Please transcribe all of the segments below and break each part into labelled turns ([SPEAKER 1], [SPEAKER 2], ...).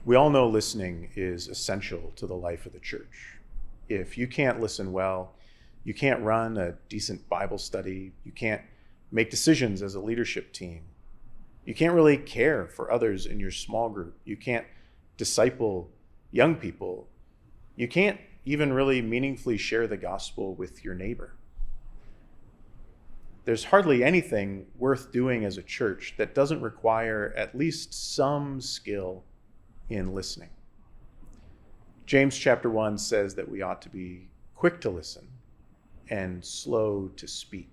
[SPEAKER 1] We all know listening is essential to the life of the church. If you can't listen well, you can't run a decent Bible study, you can't make decisions as a leadership team, you can't really care for others in your small group, you can't disciple young people, you can't even really meaningfully share the gospel with your neighbor. There's hardly anything worth doing as a church that doesn't require at least some skill in listening. James chapter 1 says that we ought to be quick to listen and slow to speak.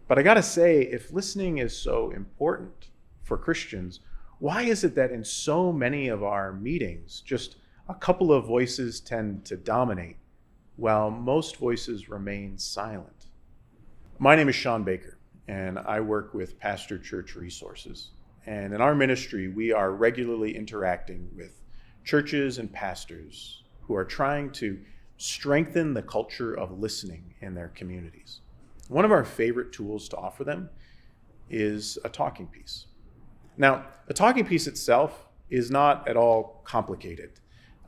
[SPEAKER 1] But I gotta say, if listening is so important for Christians, why is it that in so many of our meetings, just a couple of voices tend to dominate while most voices remain silent? My name is Sean Baker, and I work with Pastor Church Resources. And in our ministry, we are regularly interacting with churches and pastors who are trying to strengthen the culture of listening in their communities. One of our favorite tools to offer them is a talking piece. Now, a talking piece itself is not at all complicated.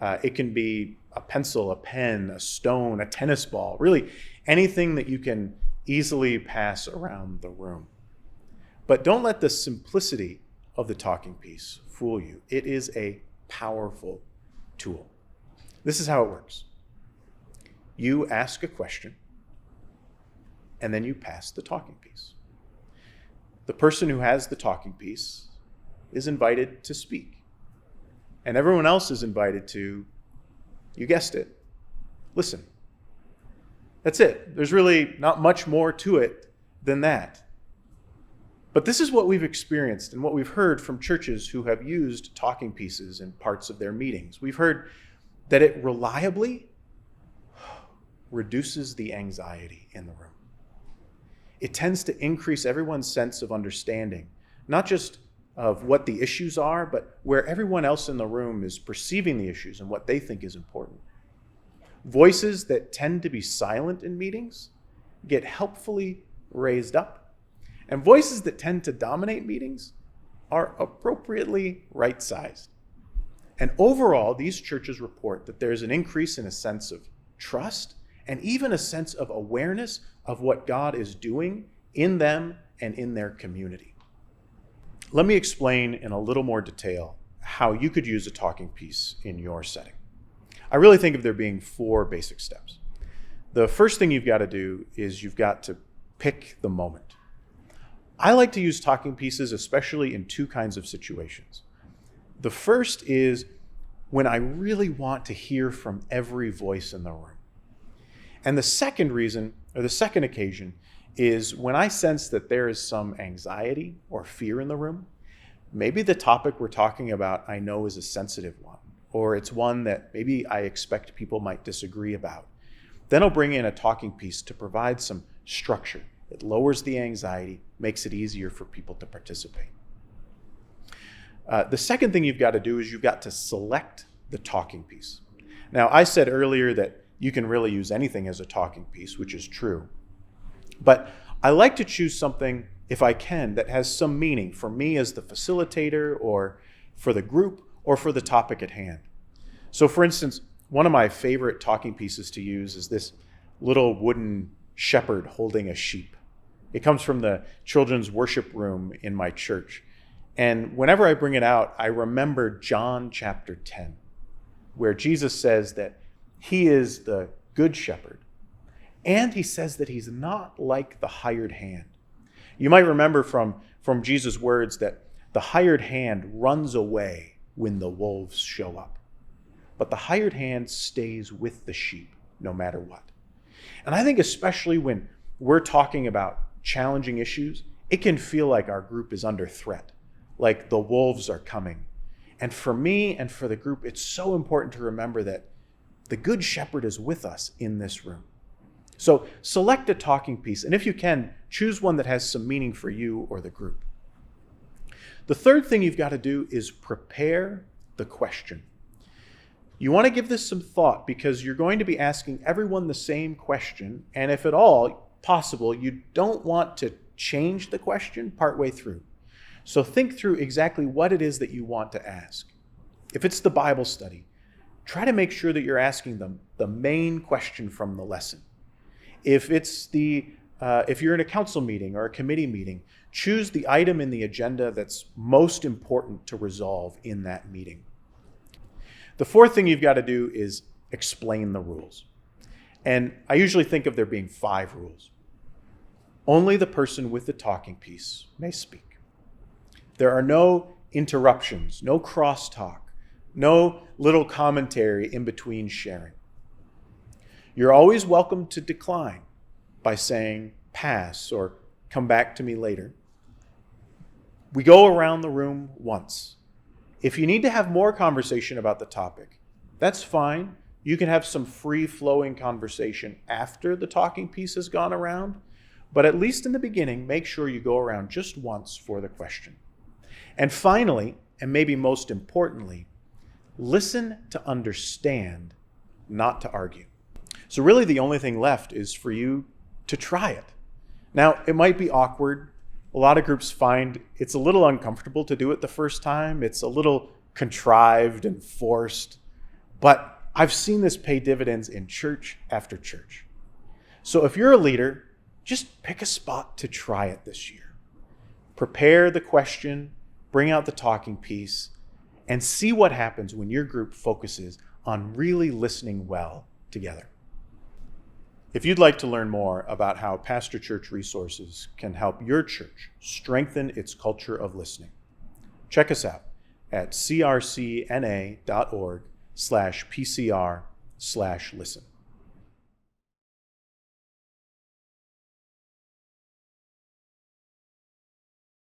[SPEAKER 1] It can be a pencil, a pen, a stone, a tennis ball, really anything that you can easily pass around the room. But don't let the simplicity of the talking piece fool you. It is a powerful tool. This is how it works. You ask a question, and then you pass the talking piece. The person who has the talking piece is invited to speak, and everyone else is invited to, you guessed it, listen. That's it. There's really not much more to it than that. But this is what we've experienced and what we've heard from churches who have used talking pieces in parts of their meetings. We've heard that it reliably reduces the anxiety in the room. It tends to increase everyone's sense of understanding, not just of what the issues are, but where everyone else in the room is perceiving the issues and what they think is important. Voices that tend to be silent in meetings get helpfully raised up, and voices that tend to dominate meetings are appropriately right-sized. And overall, these churches report that there's an increase in a sense of trust and even a sense of awareness of what God is doing in them and in their community. Let me explain in a little more detail how you could use a talking piece in your setting. I really think of there being 4 basic steps. The first thing you've got to do is you've got to pick the moment. I like to use talking pieces, especially in 2 kinds of situations. The first is when I really want to hear from every voice in the room. And the second reason, or the second occasion, is when I sense that there is some anxiety or fear in the room. Maybe the topic we're talking about I know is a sensitive one, or it's one that maybe I expect people might disagree about. Then I'll bring in a talking piece to provide some structure. It lowers the anxiety, makes it easier for people to participate. The second thing you've got to do is you've got to select the talking piece. Now, I said earlier that you can really use anything as a talking piece, which is true. But I like to choose something, if I can, that has some meaning for me as the facilitator or for the group or for the topic at hand. So for instance, one of my favorite talking pieces to use is this little wooden shepherd holding a sheep. It comes from the children's worship room in my church. And whenever I bring it out, I remember John chapter 10, where Jesus says that he is the good shepherd. And he says that he's not like the hired hand. You might remember from Jesus' words that the hired hand runs away when the wolves show up. But the hired hand stays with the sheep no matter what. And I think especially when we're talking about challenging issues, it can feel like our group is under threat, like the wolves are coming. And for me and for the group, it's so important to remember that the good shepherd is with us in this room. So select a talking piece, and if you can, choose one that has some meaning for you or the group. The third thing you've got to do is prepare the question. You want to give this some thought because you're going to be asking everyone the same question, and if at all possible, you don't want to change the question partway through. So think through exactly what it is that you want to ask. If it's the Bible study, try to make sure that you're asking them the main question from the lesson. If you're in a council meeting or a committee meeting, choose the item in the agenda that's most important to resolve in that meeting. The fourth thing you've got to do is explain the rules. And I usually think of there being 5 rules. Only the person with the talking piece may speak. There are no interruptions, no crosstalk, no little commentary in between sharing. You're always welcome to decline by saying pass or come back to me later. We go around the room once. If you need to have more conversation about the topic, that's fine. You can have some free-flowing conversation after the talking piece has gone around, but at least in the beginning, make sure you go around just once for the question. And finally, and maybe most importantly, listen to understand, not to argue. So really the only thing left is for you to try it. Now, it might be awkward. A lot of groups find it's a little uncomfortable to do it the first time. It's a little contrived and forced, but I've seen this pay dividends in church after church. So if you're a leader, just pick a spot to try it this year. Prepare the question, bring out the talking piece, and see what happens when your group focuses on really listening well together. If you'd like to learn more about how Pastor Church Resources can help your church strengthen its culture of listening, check us out at crcna.org/PCR/listen.